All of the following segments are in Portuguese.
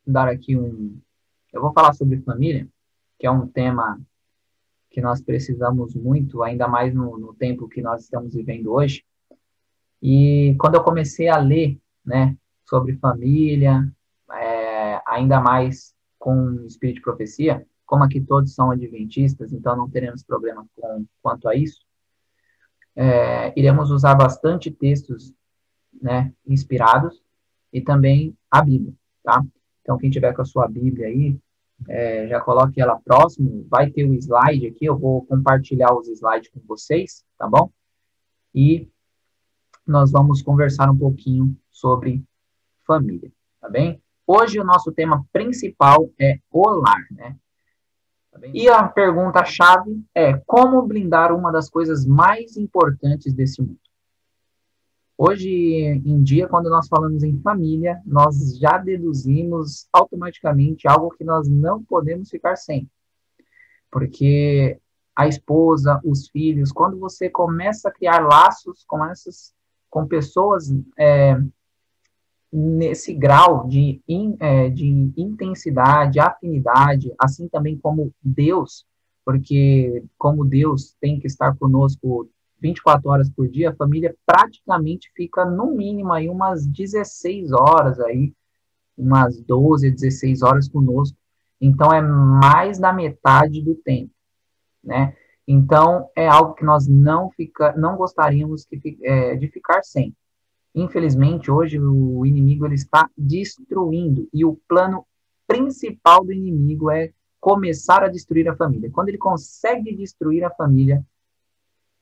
Dar aqui eu vou falar sobre família, que é um tema que nós precisamos muito, ainda mais no tempo que nós estamos vivendo hoje. E quando eu comecei a ler, né, sobre família, ainda mais com espírito de profecia, como aqui todos são adventistas, então não teremos problema quanto a isso, iremos usar bastante textos, né, inspirados e também a Bíblia, tá? Então, quem tiver com a sua Bíblia aí, já coloque ela próximo, vai ter o slide aqui, eu vou compartilhar os slides com vocês, tá bom? E nós vamos conversar um pouquinho sobre família, tá bem? Hoje o nosso tema principal é o lar, né? Tá bem? E a pergunta-chave é: como blindar uma das coisas mais importantes desse mundo? Hoje em dia, quando nós falamos em família, nós já deduzimos automaticamente algo que nós não podemos ficar sem. Porque a esposa, os filhos, quando você começa a criar laços com pessoas nesse grau de intensidade, afinidade, assim também como Deus, porque como Deus tem que estar conosco 24 horas por dia, a família praticamente fica no mínimo aí umas 16 horas aí, umas 12, 16 horas conosco. Então é mais da metade do tempo, né? Então é algo que nós não gostaríamos de ficar sem. Infelizmente, hoje o inimigo ele está destruindo, e o plano principal do inimigo é começar a destruir a família. Quando ele consegue destruir a família,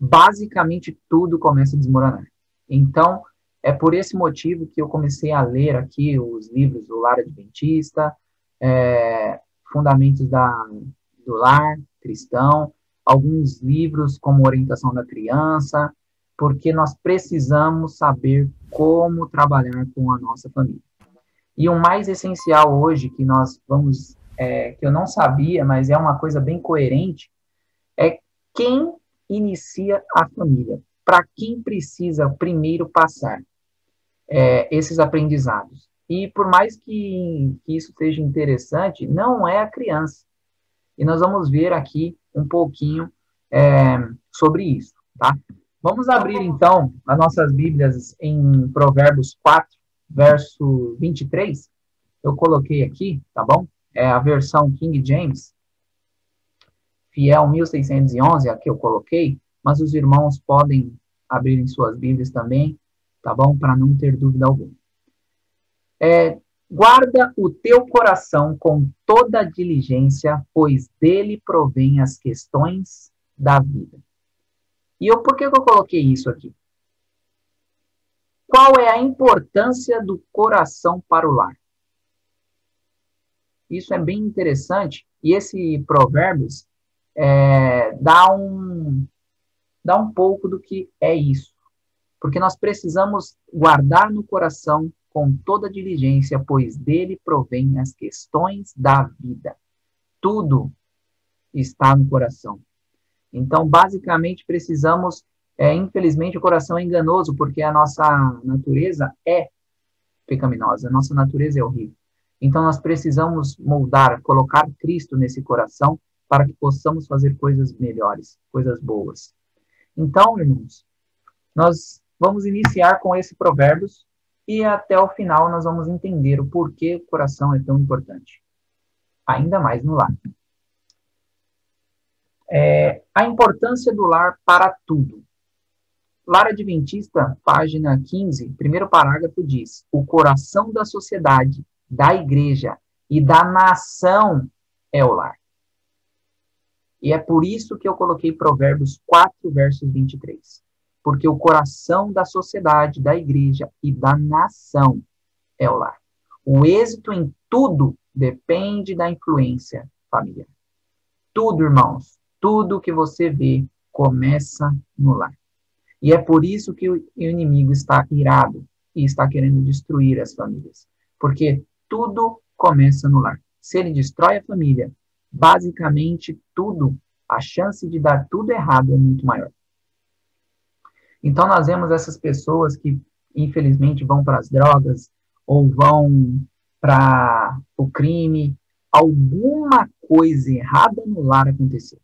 basicamente tudo começa a desmoronar. Então, é por esse motivo que eu comecei a ler aqui os livros do Lar Adventista, Fundamentos do Lar Cristão, alguns livros como Orientação da Criança, porque nós precisamos saber como trabalhar com a nossa família. E o mais essencial hoje, que nós vamos, que eu não sabia, mas é uma coisa bem coerente, é quem inicia a família. Para quem precisa primeiro passar esses aprendizados. E por mais que isso seja interessante, não é a criança. E nós vamos ver aqui um pouquinho sobre isso, tá? Vamos abrir, então, as nossas Bíblias em Provérbios 4, verso 23. Eu coloquei aqui, tá bom? É a versão King James, fiel 1611, aqui eu coloquei, mas os irmãos podem abrir em suas Bíblias também, tá bom? Para não ter dúvida alguma. Guarda o teu coração com toda diligência, pois dele provém as questões da vida. E por que eu coloquei isso aqui? Qual é a importância do coração para o lar? Isso é bem interessante, e esse Provérbios dá um pouco do que é isso. Porque nós precisamos guardar no coração com toda diligência, pois dele provém as questões da vida. Tudo está no coração. Então, basicamente, precisamos, infelizmente, o coração é enganoso, porque a nossa natureza é pecaminosa, a nossa natureza é horrível. Então, nós precisamos moldar, colocar Cristo nesse coração, para que possamos fazer coisas melhores, coisas boas. Então, irmãos, nós vamos iniciar com esse Provérbios, e até o final nós vamos entender o porquê o coração é tão importante. Ainda mais no lar. A importância do lar para tudo. Lar Adventista, página 15, primeiro parágrafo diz: o coração da sociedade, da igreja e da nação é o lar. E é por isso que eu coloquei Provérbios 4, versos 23. Porque o coração da sociedade, da igreja e da nação é o lar. O êxito em tudo depende da influência familiar. Tudo, irmãos, tudo que você vê começa no lar. E é por isso que o inimigo está irado. e está querendo destruir as famílias. Porque tudo começa no lar. Se ele destrói a família, basicamente tudo, a chance de dar tudo errado é muito maior. Então nós vemos essas pessoas que, infelizmente, vão para as drogas ou vão para o crime. Alguma coisa errada no lar aconteceu.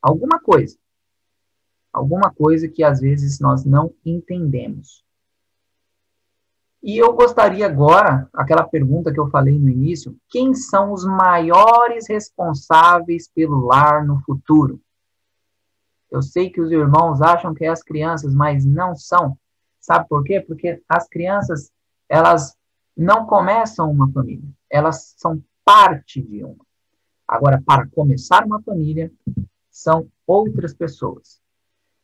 Alguma coisa. Alguma coisa que às vezes nós não entendemos. E eu gostaria agora, aquela pergunta que eu falei no início, quem são os maiores responsáveis pelo lar no futuro? Eu sei que os irmãos acham que é as crianças, mas não são. Sabe por quê? Porque as crianças, elas não começam uma família, elas são parte de uma. Agora, para começar uma família, são outras pessoas.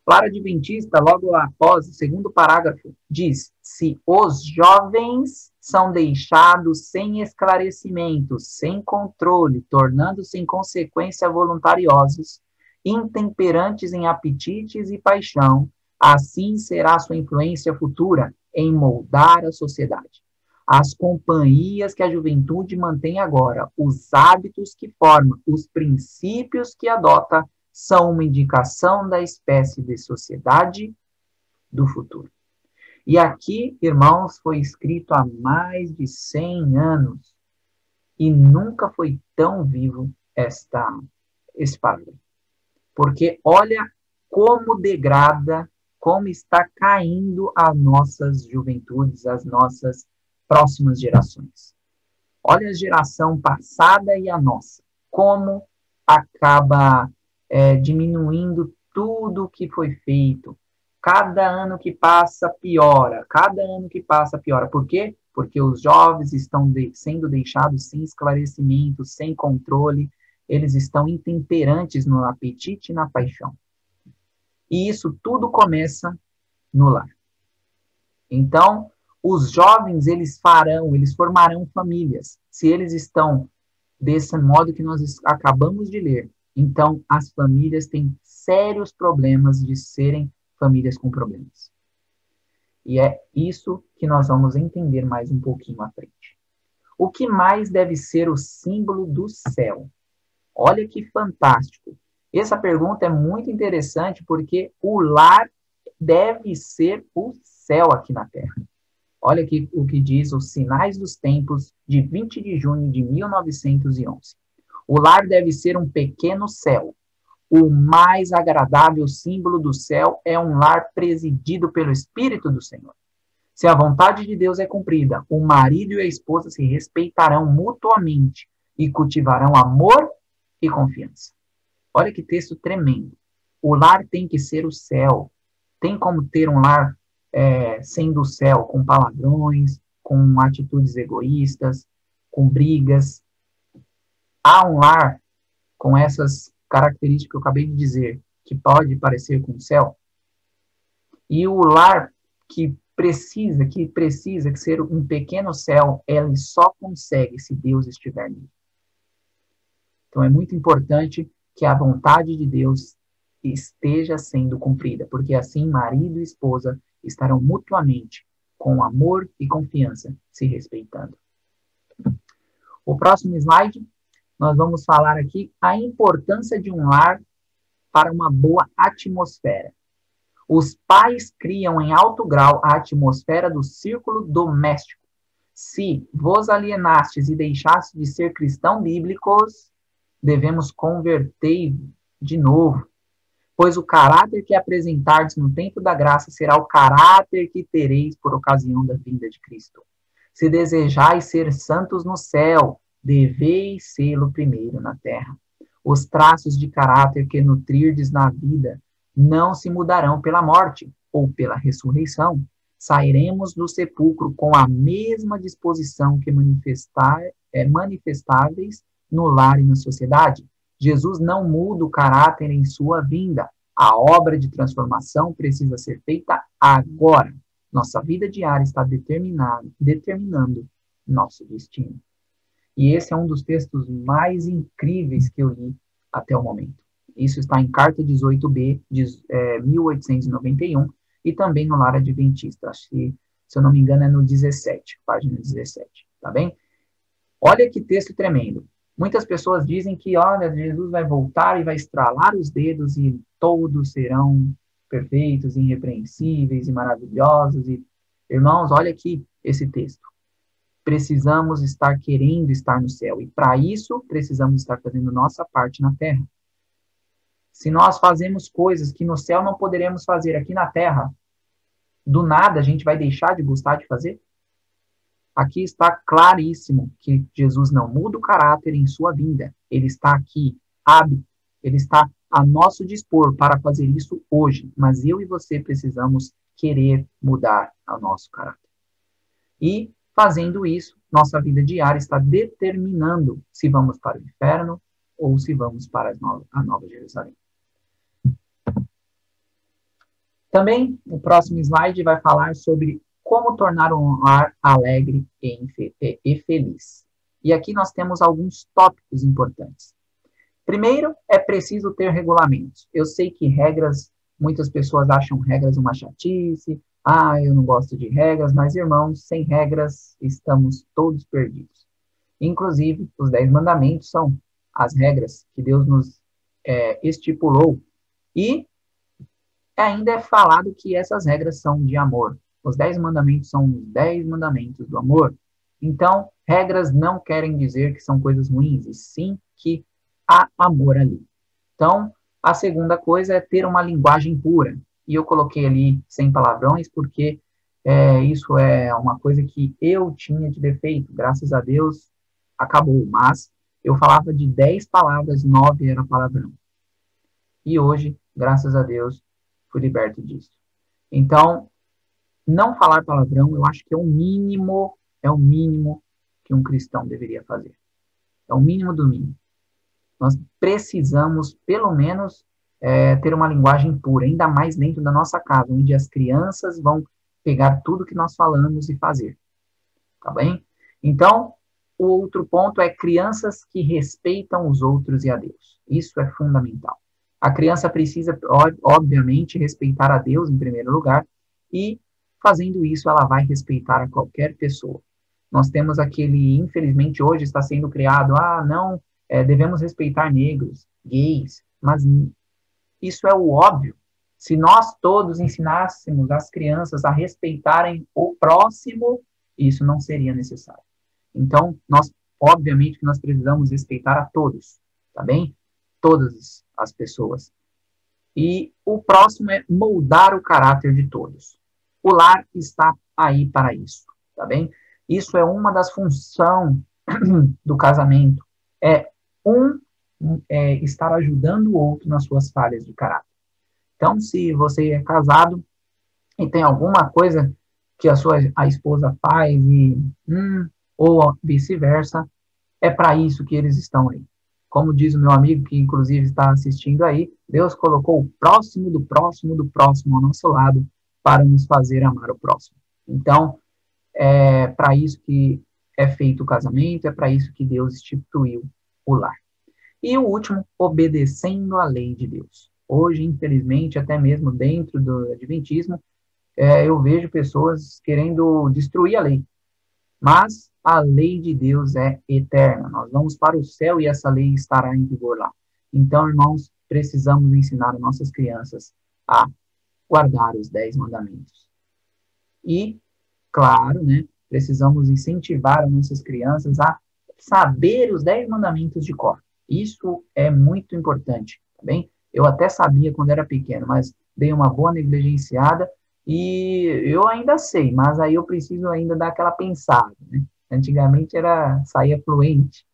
Lar Adventista, logo após o segundo parágrafo, diz: se os jovens são deixados sem esclarecimento, sem controle, tornando-se em consequência voluntariosos, intemperantes em apetites e paixão, assim será sua influência futura em moldar a sociedade. As companhias que a juventude mantém agora, os hábitos que forma, os princípios que adota, são uma indicação da espécie de sociedade do futuro. E aqui, irmãos, foi escrito há mais de 100 anos e nunca foi tão vivo esse parágrafo. Porque olha como degrada, como está caindo as nossas juventudes, as nossas próximas gerações. Olha a geração passada e a nossa, como acaba diminuindo tudo que foi feito. Cada ano que passa, piora. Cada ano que passa, piora. Por quê? Porque os jovens estão sendo deixados sem esclarecimento, sem controle. Eles estão intemperantes no apetite e na paixão. E isso tudo começa no lar. Então, os jovens, eles formarão famílias. Se eles estão desse modo que nós acabamos de ler, então as famílias têm sérios problemas de serem famílias com problemas. E é isso que nós vamos entender mais um pouquinho à frente. O que mais deve ser o símbolo do céu? Olha que fantástico. Essa pergunta é muito interessante porque o lar deve ser o céu aqui na Terra. Olha aqui o que diz os Sinais dos Tempos, de 20 de junho de 1911. O lar deve ser um pequeno céu. O mais agradável símbolo do céu é um lar presidido pelo Espírito do Senhor. Se a vontade de Deus é cumprida, o marido e a esposa se respeitarão mutuamente e cultivarão amor e confiança. Olha que texto tremendo. O lar tem que ser o céu. Tem como ter um lar sendo o céu, com palavrões, com atitudes egoístas, com brigas. Há um lar com essas características que eu acabei de dizer, que pode parecer com o céu. E o lar que precisa ser um pequeno céu, ele só consegue se Deus estiver nele. Então é muito importante que a vontade de Deus esteja sendo cumprida, porque assim marido e esposa estarão mutuamente, com amor e confiança, se respeitando. O próximo slide, nós vamos falar aqui a importância de um lar para uma boa atmosfera. Os pais criam em alto grau a atmosfera do círculo doméstico. Se vos alienastes e deixastes de ser cristãos bíblicos, devemos converter de novo, pois o caráter que apresentardes no tempo da graça será o caráter que tereis por ocasião da vinda de Cristo. Se desejais ser santos no céu, deveis sê-lo primeiro na terra. Os traços de caráter que nutrirdes na vida não se mudarão pela morte ou pela ressurreição. Sairemos do sepulcro com a mesma disposição que manifestáveis no lar e na sociedade. Jesus não muda o caráter em sua vinda. A obra de transformação precisa ser feita agora. Nossa vida diária está determinando nosso destino. E esse é um dos textos mais incríveis que eu li até o momento. Isso está em Carta 18b, de 1891, e também no Lar Adventista. Acho que, se eu não me engano, é no 17, página 17, tá bem? Olha que texto tremendo. Muitas pessoas dizem que, olha, Jesus vai voltar e vai estralar os dedos e todos serão perfeitos, irrepreensíveis e maravilhosos. E, irmãos, olha aqui esse texto. Precisamos estar querendo estar no céu. E para isso, precisamos estar fazendo nossa parte na terra. Se nós fazemos coisas que no céu não poderemos fazer aqui na terra, do nada a gente vai deixar de gostar de fazer? Aqui está claríssimo que Jesus não muda o caráter em sua vinda. Ele está aqui, hábil. Ele está a nosso dispor para fazer isso hoje. Mas eu e você precisamos querer mudar o nosso caráter. E, fazendo isso, nossa vida diária está determinando se vamos para o inferno ou se vamos para a Nova Jerusalém. Também, o próximo slide vai falar sobre como tornar um lar alegre e feliz. E aqui nós temos alguns tópicos importantes. Primeiro, é preciso ter regulamentos. Eu sei que regras, muitas pessoas acham regras uma chatice. Eu não gosto de regras, mas, irmãos, sem regras estamos todos perdidos. Inclusive, os 10 mandamentos são as regras que Deus nos estipulou. E ainda é falado que essas regras são de amor. Os 10 mandamentos são os 10 mandamentos do amor. Então, regras não querem dizer que são coisas ruins, e sim que há amor ali. Então, a segunda coisa é ter uma linguagem pura. E eu coloquei ali sem palavrões, porque isso é uma coisa que eu tinha de defeito. Graças a Deus, acabou. Mas eu falava de 10 palavras, 9 era palavrão. E hoje, graças a Deus, fui liberto disso. Então, não falar palavrão, eu acho que é o mínimo que um cristão deveria fazer. É o mínimo do mínimo. Nós precisamos, pelo menos, ter uma linguagem pura, ainda mais dentro da nossa casa, onde as crianças vão pegar tudo que nós falamos e fazer. Tá bem? Então, o outro ponto é crianças que respeitam os outros e a Deus. Isso é fundamental. A criança precisa, obviamente, respeitar a Deus em primeiro lugar, e fazendo isso, ela vai respeitar a qualquer pessoa. Nós temos infelizmente, hoje está sendo criado, não, devemos respeitar negros, gays, mas isso é o óbvio. Se nós todos ensinássemos as crianças a respeitarem o próximo, isso não seria necessário. Então, obviamente, que nós precisamos respeitar a todos, tá bem? Todas as pessoas. E o próximo é moldar o caráter de todos. O lar está aí para isso, tá bem? Isso é uma das funções do casamento. Estar ajudando o outro nas suas falhas de caráter. Então, se você é casado e tem alguma coisa que a esposa faz ou vice-versa, é para isso que eles estão aí. Como diz o meu amigo, que inclusive está assistindo aí, Deus colocou o próximo do próximo do próximo ao nosso lado para nos fazer amar o próximo. Então, é para isso que é feito o casamento, é para isso que Deus instituiu o lar. E o último, obedecendo a lei de Deus. Hoje, infelizmente, até mesmo dentro do Adventismo, eu vejo pessoas querendo destruir a lei. Mas a lei de Deus é eterna. Nós vamos para o céu e essa lei estará em vigor lá. Então, irmãos, precisamos ensinar nossas crianças a guardar os 10 mandamentos. E, claro, precisamos incentivar as nossas crianças a saber os 10 mandamentos de cor. Isso é muito importante, tá bem? Eu até sabia quando era pequeno, mas dei uma boa negligenciada e eu ainda sei, mas aí eu preciso ainda dar aquela pensada, Antigamente saía fluente.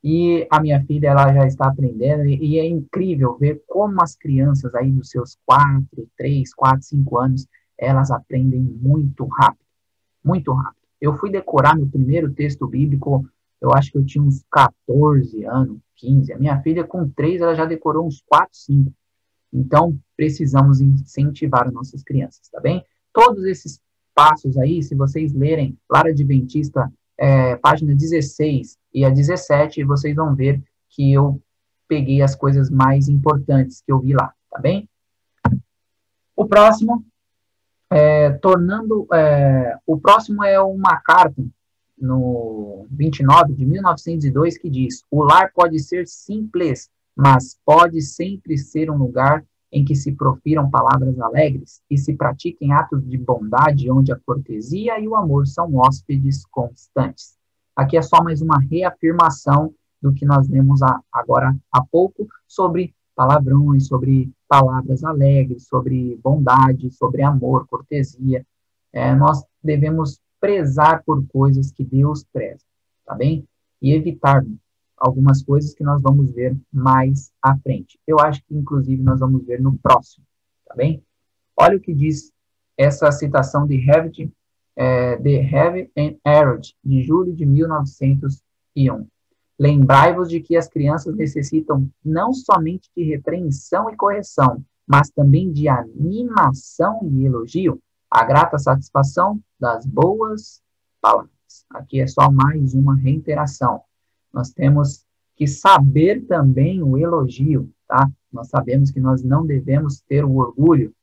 E a minha filha, ela já está aprendendo, e é incrível ver como as crianças aí dos seus 3, 4, 5 anos, elas aprendem muito rápido, muito rápido. Eu fui decorar meu primeiro texto bíblico, eu acho que eu tinha uns 14 anos, 15. A minha filha, com 3, ela já decorou uns 4, 5. Então, precisamos incentivar as nossas crianças, tá bem? Todos esses passos aí, se vocês lerem Lar Adventista, página 16 e a 17, vocês vão ver que eu peguei as coisas mais importantes que eu vi lá, tá bem? O próximo O próximo é uma carta, no 29 de 1902, que diz: o lar pode ser simples, mas pode sempre ser um lugar em que se profiram palavras alegres e se pratiquem atos de bondade, onde a cortesia e o amor são hóspedes constantes. Aqui é só mais uma reafirmação do que nós lemos agora há pouco sobre palavrões, sobre palavras alegres, sobre bondade, sobre amor, cortesia. Nós devemos prezar por coisas que Deus preza, tá bem? E evitar algumas coisas que nós vamos ver mais à frente. Eu acho que, inclusive, nós vamos ver no próximo, tá bem? Olha o que diz essa citação de Heaven and Harold, de julho de 1901. Lembrai-vos de que as crianças necessitam não somente de repreensão e correção, mas também de animação e elogio, a grata satisfação das boas palavras. Aqui é só mais uma reiteração. Nós temos que saber também o elogio, tá? Nós sabemos que nós não devemos ter o orgulho.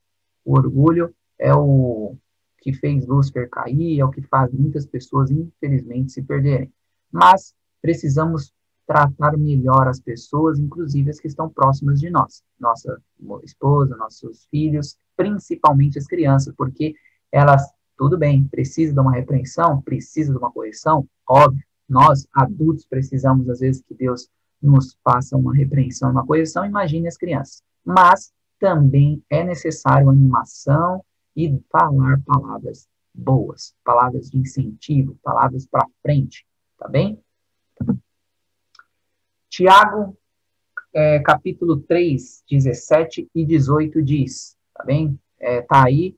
O orgulho é o que fez Lúcifer cair, é o que faz muitas pessoas, infelizmente, se perderem. Mas precisamos tratar melhor as pessoas, inclusive as que estão próximas de nós. Nossa esposa, nossos filhos, principalmente as crianças, porque elas, tudo bem, precisam de uma repreensão, precisam de uma correção, óbvio. Nós, adultos, precisamos, às vezes, que Deus nos faça uma repreensão, uma correção, imagine as crianças. Mas também é necessário animação e falar palavras boas, palavras de incentivo, palavras para frente, tá bem? Tiago, capítulo 3, 17 e 18 diz, tá bem? Tá aí,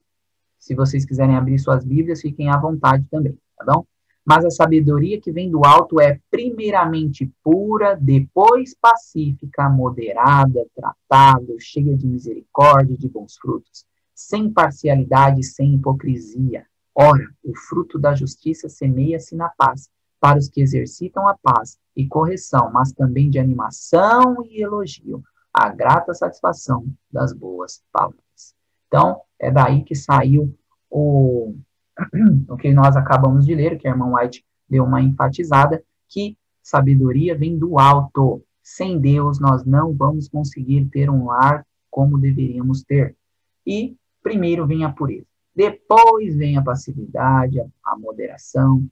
se vocês quiserem abrir suas Bíblias, fiquem à vontade também, tá bom? Mas a sabedoria que vem do alto é primeiramente pura, depois pacífica, moderada, tratável, cheia de misericórdia e de bons frutos, sem parcialidade e sem hipocrisia. Ora, o fruto da justiça semeia-se na paz, para os que exercitam a paz e correção, mas também de animação e elogio, a grata satisfação das boas palavras. Então, é daí que saiu o que nós acabamos de ler, que a irmã White deu uma enfatizada, que sabedoria vem do alto. Sem Deus, nós não vamos conseguir ter um lar como deveríamos ter. E primeiro vem a pureza, depois vem a passividade, a moderação,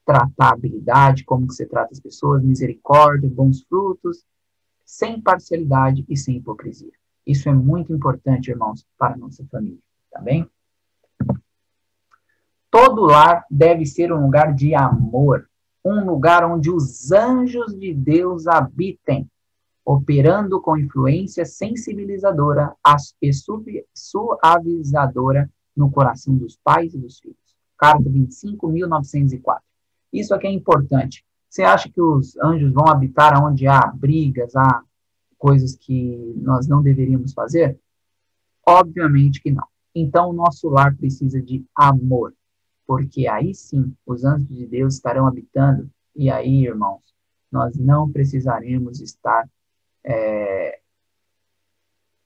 tratabilidade, como que você trata as pessoas, misericórdia, bons frutos, sem parcialidade e sem hipocrisia. Isso é muito importante, irmãos, para a nossa família, tá bem? Todo lar deve ser um lugar de amor, um lugar onde os anjos de Deus habitem, operando com influência sensibilizadora e suavizadora no coração dos pais e dos filhos. Carta 25, 1904. Isso aqui é importante. Você acha que os anjos vão habitar onde há brigas, há coisas que nós não deveríamos fazer? Obviamente que não. Então, o nosso lar precisa de amor, porque aí sim, os anjos de Deus estarão habitando, e aí, irmãos, nós não precisaremos estar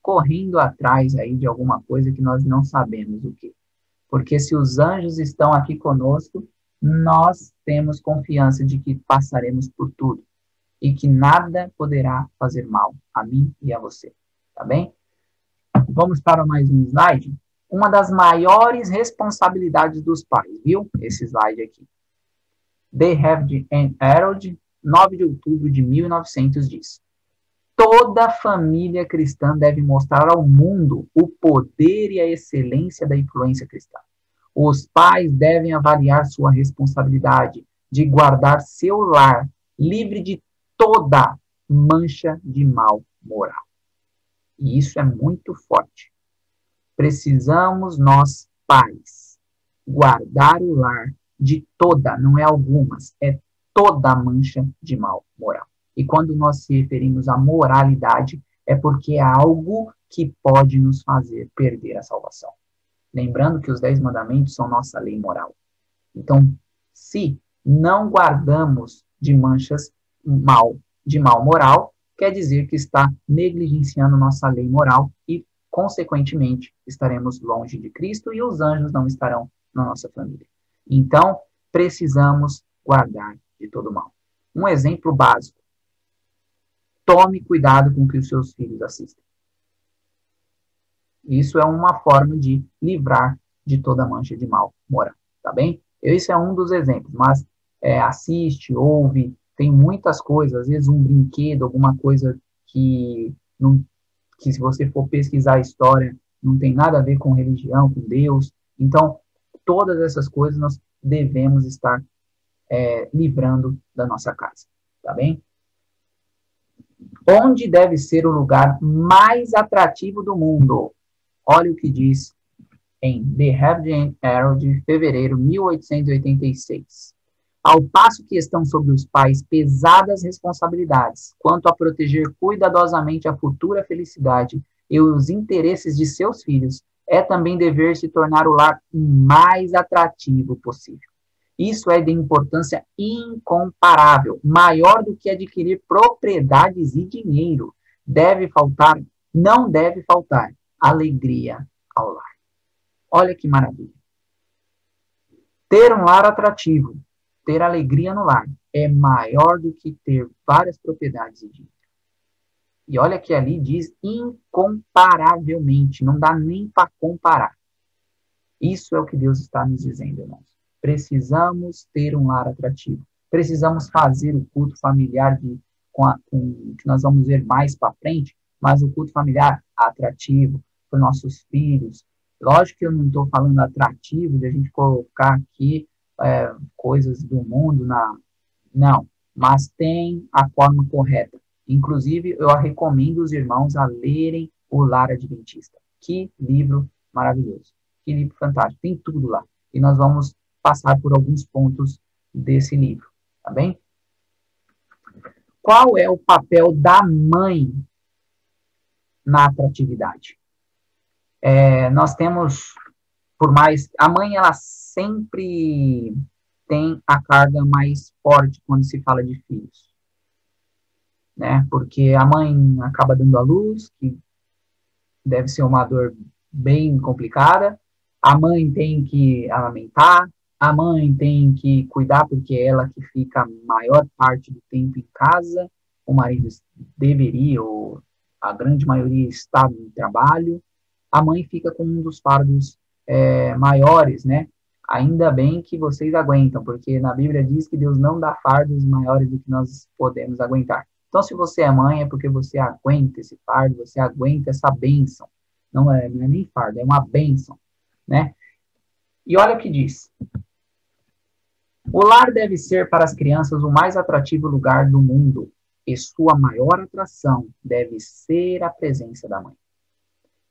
correndo atrás aí de alguma coisa que nós não sabemos o que. Porque se os anjos estão aqui conosco, nós temos confiança de que passaremos por tudo e que nada poderá fazer mal a mim e a você, tá bem? Vamos para mais um slide. Uma das maiores responsabilidades dos pais, viu? Esse slide aqui. The Heaven and Harold, 9 de outubro de 1900, diz: toda família cristã deve mostrar ao mundo o poder e a excelência da influência cristã. Os pais devem avaliar sua responsabilidade de guardar seu lar livre de toda mancha de mal moral. E isso é muito forte. Precisamos, nós, pais, guardar o lar de toda, não é algumas, é toda mancha de mal moral. E quando nós se referimos à moralidade, é porque é algo que pode nos fazer perder a salvação. Lembrando que os 10 mandamentos são nossa lei moral. Então, se não guardamos de manchas de mal moral, quer dizer que está negligenciando nossa lei moral e consequentemente, estaremos longe de Cristo e os anjos não estarão na nossa família. Então, precisamos guardar de todo mal. Um exemplo básico. Tome cuidado com o que os seus filhos assistem. Isso é uma forma de livrar de toda mancha de mal moral, tá bem? Esse é um dos exemplos, mas assiste, ouve, tem muitas coisas, às vezes um brinquedo, alguma coisa que, não, que se você for pesquisar a história, não tem nada a ver com religião, com Deus. Então, todas essas coisas nós devemos estar livrando da nossa casa, tá bem? Onde deve ser o lugar mais atrativo do mundo? Olha o que diz em The Hebden Herald, de fevereiro de 1886. Ao passo que estão sobre os pais pesadas responsabilidades quanto a proteger cuidadosamente a futura felicidade e os interesses de seus filhos, é também dever se tornar o lar o mais atrativo possível. Isso é de importância incomparável, maior do que adquirir propriedades e dinheiro. Não deve faltar alegria ao lar. Olha que maravilha. Ter um lar atrativo, ter alegria no lar, é maior do que ter várias propriedades e dinheiro. E olha que ali diz incomparavelmente, não dá nem para comparar. Isso é o que Deus está nos dizendo, irmãos. Precisamos ter um lar atrativo. Precisamos fazer o culto familiar que nós vamos ver mais para frente, mas o culto familiar atrativo para nossos filhos. Lógico que eu não estou falando atrativo de a gente colocar aqui coisas do mundo não, mas tem a forma correta. Inclusive, eu recomendo os irmãos a lerem O Lar Adventista. Que livro maravilhoso. Que livro fantástico. Tem tudo lá. E nós vamos passar por alguns pontos desse livro. Tá bem? Qual é o papel da mãe na atratividade? Nós temos, por mais... A mãe, ela sempre tem a carga mais forte quando se fala de filhos. Né? Porque a mãe acaba dando à luz, que deve ser uma dor bem complicada. A mãe tem que amamentar, a mãe tem que cuidar, porque é ela que fica a maior parte do tempo em casa, o marido deveria, ou a grande maioria está no trabalho, a mãe fica com um dos fardos maiores, né? Ainda bem que vocês aguentam, porque na Bíblia diz que Deus não dá fardos maiores do que nós podemos aguentar. Então, se você é mãe, é porque você aguenta esse fardo, você aguenta essa bênção. Não é nem fardo, é uma bênção, né? E olha o que diz. O lar deve ser para as crianças o mais atrativo lugar do mundo, e sua maior atração deve ser a presença da mãe.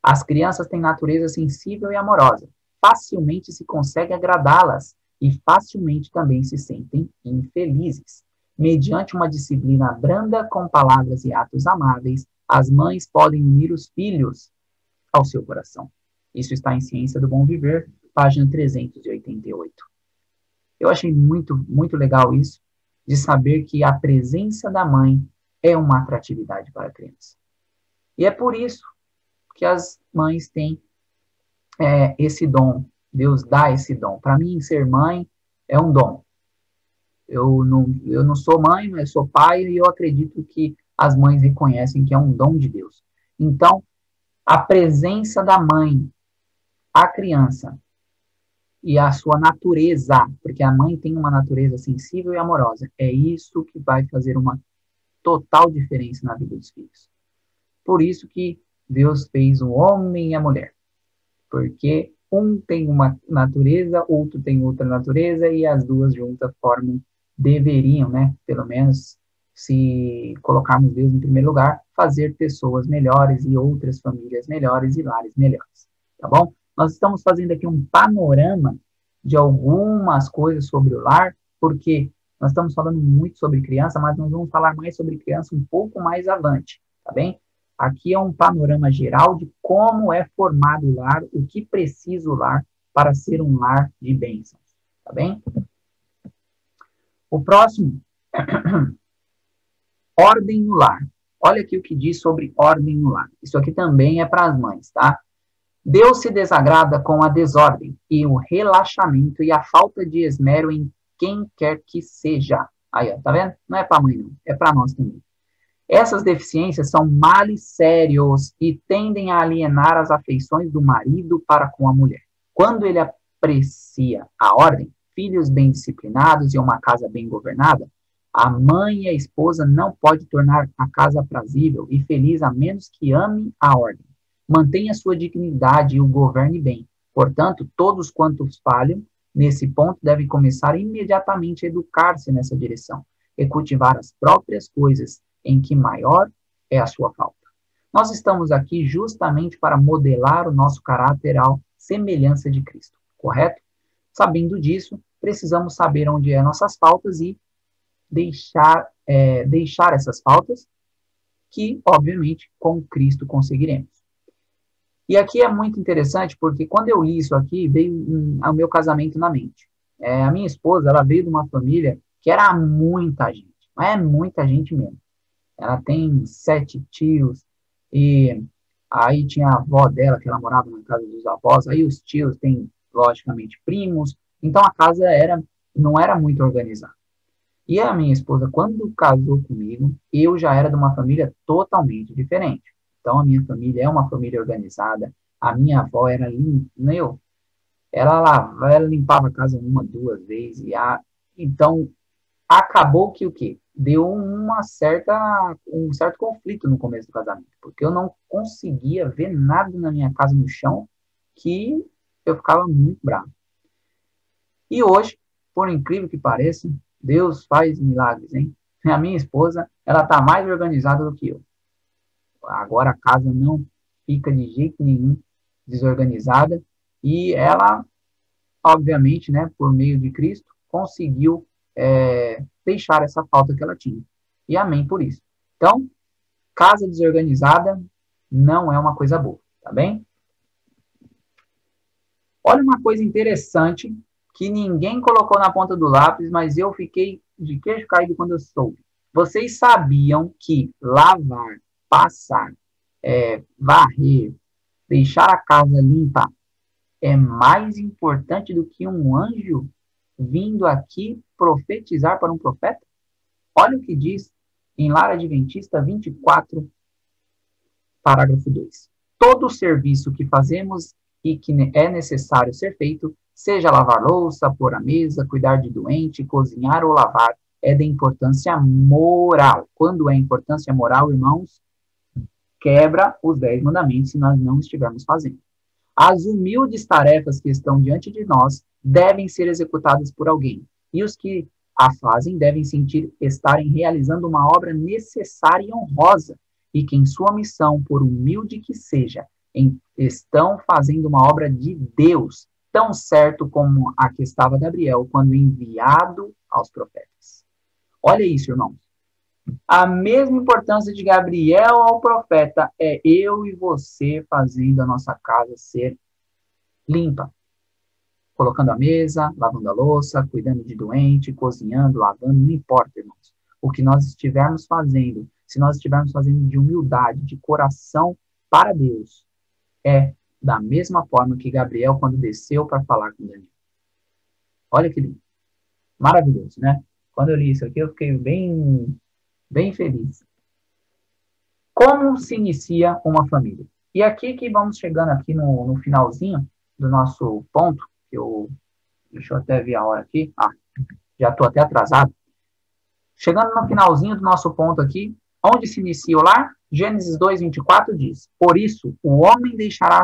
As crianças têm natureza sensível e amorosa. Facilmente se consegue agradá-las e facilmente também se sentem infelizes. Mediante uma disciplina branda com palavras e atos amáveis, as mães podem unir os filhos ao seu coração. Isso está em Ciência do Bom Viver, página 388. Eu achei muito, muito legal isso, de saber que a presença da mãe é uma atratividade para a criança. E é por isso que as mães têm esse dom. Deus dá esse dom. Para mim, ser mãe é um dom. Eu não sou mãe, mas sou pai, e eu acredito que as mães reconhecem que é um dom de Deus. Então, a presença da mãe, a criança, e a sua natureza, porque a mãe tem uma natureza sensível e amorosa, é isso que vai fazer uma total diferença na vida dos filhos. Por isso que Deus fez o homem e a mulher. Porque um tem uma natureza, outro tem outra natureza, e as duas juntas deveriam, né, pelo menos, se colocarmos Deus em primeiro lugar, fazer pessoas melhores e outras famílias melhores e lares melhores. Tá bom? Nós estamos fazendo aqui um panorama de algumas coisas sobre o lar, porque nós estamos falando muito sobre criança, mas nós vamos falar mais sobre criança um pouco mais avante, tá bem? Aqui é um panorama geral de como é formado o lar, o que precisa o lar para ser um lar de bênçãos, tá bem? O próximo, ordem no lar. Olha aqui o que diz sobre ordem no lar. Isso aqui também é para as mães, tá? Deus se desagrada com a desordem e o relaxamento e a falta de esmero em quem quer que seja. Aí, ó, tá vendo? Não é para a mãe, não. É para nós também. Essas deficiências são males sérios e tendem a alienar as afeições do marido para com a mulher. Quando ele aprecia a ordem, filhos bem disciplinados e uma casa bem governada, a mãe e a esposa não pode tornar a casa aprazível e feliz a menos que ame a ordem. Mantenha sua dignidade e o governe bem. Portanto, todos quantos falham nesse ponto devem começar imediatamente a educar-se nessa direção e cultivar as próprias coisas em que maior é a sua falta. Nós estamos aqui justamente para modelar o nosso caráter à semelhança de Cristo, correto? Sabendo disso, precisamos saber onde é nossas faltas e deixar essas faltas que, obviamente, com Cristo conseguiremos. E aqui é muito interessante porque quando eu li isso aqui, veio o meu casamento na mente. A minha esposa, ela veio de uma família que era muita gente, mas é muita gente mesmo. Ela tem 7 tios, e aí tinha a avó dela, que ela morava na casa dos avós, aí os tios têm, logicamente, primos, então a casa não era muito organizada. E a minha esposa, quando casou comigo, eu já era de uma família totalmente diferente. Então a minha família é uma família organizada, a minha avó era ela limpava a casa 1, 2 vezes, então acabou que o quê? Deu um certo conflito no começo do casamento, porque eu não conseguia ver nada na minha casa no chão que eu ficava muito bravo. E hoje, por incrível que pareça, Deus faz milagres, hein? A minha esposa, ela tá mais organizada do que eu. Agora a casa não fica de jeito nenhum desorganizada e ela, obviamente, né, por meio de Cristo, conseguiu deixar essa falta que ela tinha. E amém por isso. Então, casa desorganizada não é uma coisa boa, tá bem? Olha uma coisa interessante que ninguém colocou na ponta do lápis, mas eu fiquei de queixo caído quando eu soube. Vocês sabiam que lavar, passar, varrer, deixar a casa limpa é mais importante do que um anjo vindo aqui profetizar para um profeta? Olha o que diz em Lar Adventista 24, parágrafo 2. Todo serviço que fazemos e que é necessário ser feito, seja lavar louça, pôr a mesa, cuidar de doente, cozinhar ou lavar, é de importância moral. Quando é importância moral, irmãos, quebra os 10 mandamentos se nós não estivermos fazendo. As humildes tarefas que estão diante de nós devem ser executadas por alguém. E os que a fazem devem sentir estarem realizando uma obra necessária e honrosa, e que em sua missão, por humilde que seja, estão fazendo uma obra de Deus, tão certo como a que estava Gabriel quando enviado aos profetas. Olha isso, irmãos. A mesma importância de Gabriel ao profeta é eu e você fazendo a nossa casa ser limpa. Colocando a mesa, lavando a louça, cuidando de doente, cozinhando, lavando, não importa, irmãos. O que nós estivermos fazendo, se nós estivermos fazendo de humildade, de coração para Deus, é da mesma forma que Gabriel quando desceu para falar com Daniel. Olha que lindo. Maravilhoso, né? Quando eu li isso aqui, eu fiquei bem feliz. Como se inicia uma família? E aqui que vamos chegando aqui no finalzinho do nosso ponto, deixa eu até ver a hora aqui, já estou até atrasado. Chegando no finalzinho do nosso ponto aqui, onde se inicia o lar? Gênesis 2:24 diz, por isso o homem deixará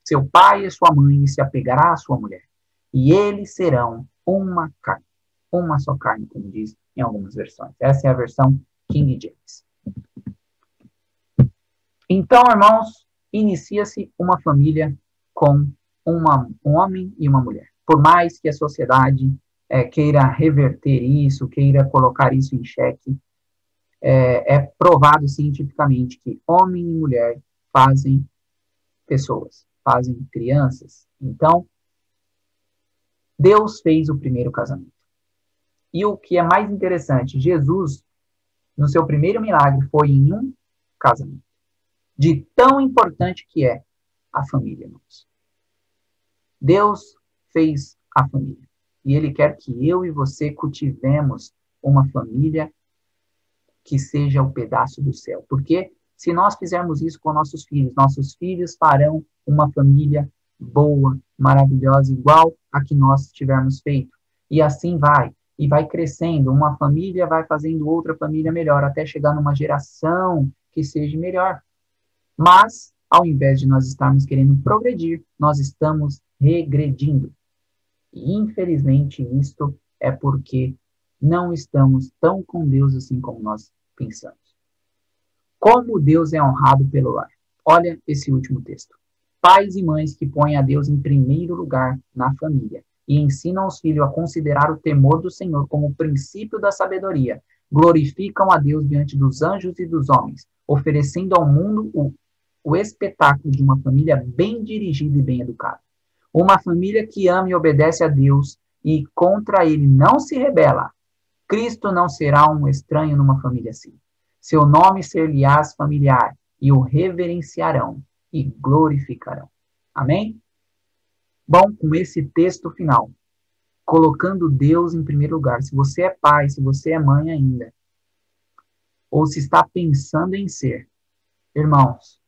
seu pai e sua mãe e se apegará à sua mulher, e eles serão uma carne, uma só carne, como diz em algumas versões. Essa é a versão King James. Então, irmãos, inicia-se uma família com um homem e uma mulher. Por mais que a sociedade queira reverter isso, queira colocar isso em xeque, é provado cientificamente que homem e mulher fazem pessoas, fazem crianças. Então, Deus fez o primeiro casamento. E o que é mais interessante, Jesus, no seu primeiro milagre, foi em um casamento. De tão importante que é a família, irmãos. Deus fez a família. E Ele quer que eu e você cultivemos uma família que seja o pedaço do céu. Porque se nós fizermos isso com nossos filhos farão uma família boa, maravilhosa, igual a que nós tivermos feito. E assim vai. E vai crescendo. Uma família vai fazendo outra família melhor, até chegar numa geração que seja melhor. Mas, ao invés de nós estarmos querendo progredir, nós estamos regredindo. E, infelizmente, isto é porque não estamos tão com Deus assim como nós pensamos. Como Deus é honrado pelo lar. Olha esse último texto. Pais e mães que põem a Deus em primeiro lugar na família e ensinam os filhos a considerar o temor do Senhor como o princípio da sabedoria, glorificam a Deus diante dos anjos e dos homens, oferecendo ao mundo o espetáculo de uma família bem dirigida e bem educada. Uma família que ama e obedece a Deus e contra ele não se rebela. Cristo não será um estranho numa família assim. Seu nome ser-lhe-ás familiar e o reverenciarão e glorificarão. Amém? Bom, com esse texto final, colocando Deus em primeiro lugar, se você é pai, se você é mãe ainda, ou se está pensando em ser, irmãos,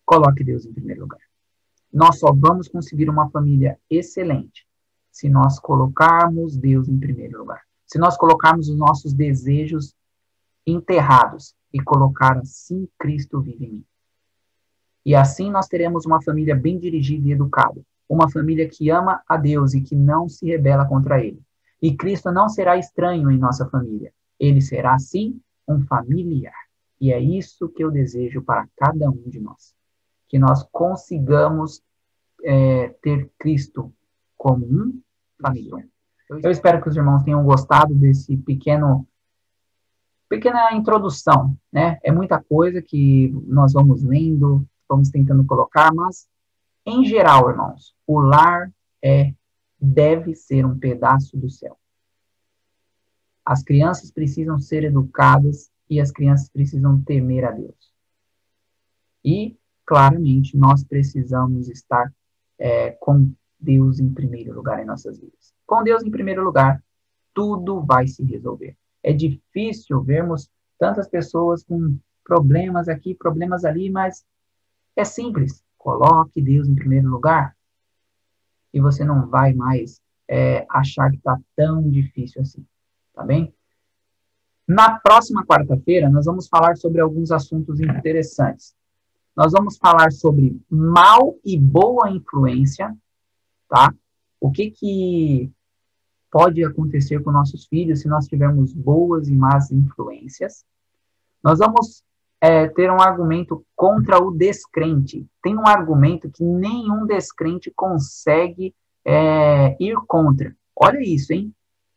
coloque Deus em primeiro lugar. Nós só vamos conseguir uma família excelente se nós colocarmos Deus em primeiro lugar. Se nós colocarmos os nossos desejos enterrados e colocar assim Cristo vive em mim. E assim nós teremos uma família bem dirigida e educada. Uma família que ama a Deus e que não se rebela contra Ele. E Cristo não será estranho em nossa família. Ele será, sim, um familiar. E é isso que eu desejo para cada um de nós. Que nós consigamos ter Cristo como um familiar. Eu espero que os irmãos tenham gostado desse pequena introdução, né? É muita coisa que nós vamos lendo, vamos tentando colocar, mas, em geral, irmãos, o lar deve ser um pedaço do céu. As crianças precisam ser educadas e as crianças precisam temer a Deus. E, claramente, nós precisamos estar com Deus em primeiro lugar em nossas vidas. Com Deus em primeiro lugar, tudo vai se resolver. É difícil vermos tantas pessoas com problemas aqui, problemas ali, mas é simples. Coloque Deus em primeiro lugar e você não vai mais achar que está tão difícil assim, tá bem? Na próxima quarta-feira, nós vamos falar sobre alguns assuntos interessantes. Nós vamos falar sobre mal e boa influência, tá? O que pode acontecer com nossos filhos se nós tivermos boas e más influências. Nós vamos ter um argumento contra o descrente. Tem um argumento que nenhum descrente consegue ir contra. Olha isso, hein?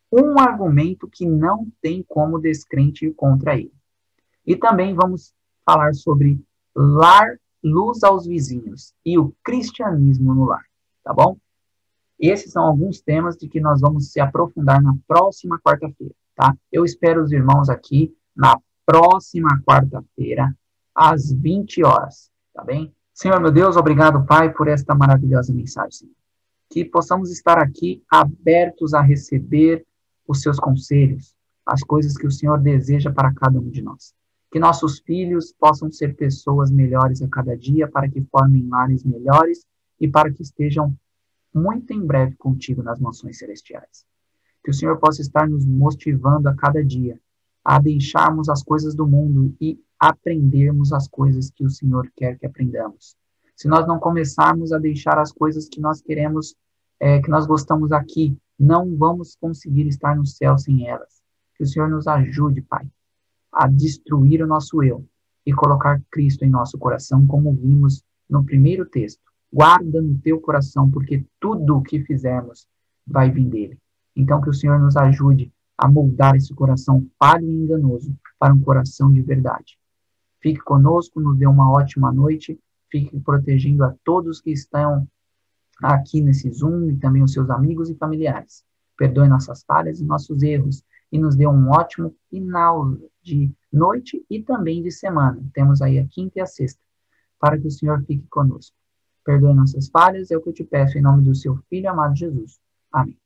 Um argumento que não tem como descrente ir contra ele. E também vamos falar sobre lar, luz aos vizinhos e o cristianismo no lar, tá bom? Esses são alguns temas de que nós vamos se aprofundar na próxima quarta-feira, tá? Eu espero os irmãos aqui na próxima quarta-feira, às 20 horas, tá bem? Senhor, meu Deus, obrigado, Pai, por esta maravilhosa mensagem, Senhor. Que possamos estar aqui abertos a receber os seus conselhos, as coisas que o Senhor deseja para cada um de nós. Que nossos filhos possam ser pessoas melhores a cada dia, para que formem lares melhores e para que estejam muito em breve contigo nas mansões celestiais. Que o Senhor possa estar nos motivando a cada dia a deixarmos as coisas do mundo e aprendermos as coisas que o Senhor quer que aprendamos. Se nós não começarmos a deixar as coisas que nós queremos, que nós gostamos aqui, não vamos conseguir estar no céu sem elas. Que o Senhor nos ajude, Pai, a destruir o nosso eu e colocar Cristo em nosso coração, como vimos no primeiro texto. Guarda no teu coração, porque tudo o que fizermos vai vir dele. Então, que o Senhor nos ajude a moldar esse coração falho e enganoso para um coração de verdade. Fique conosco, nos dê uma ótima noite, fique protegendo a todos que estão aqui nesse Zoom e também os seus amigos e familiares. Perdoe nossas falhas e nossos erros e nos dê um ótimo final de noite e também de semana. Temos aí a quinta e a sexta, para que o Senhor fique conosco. Perdoe nossas falhas, é o que eu te peço em nome do seu Filho amado Jesus. Amém.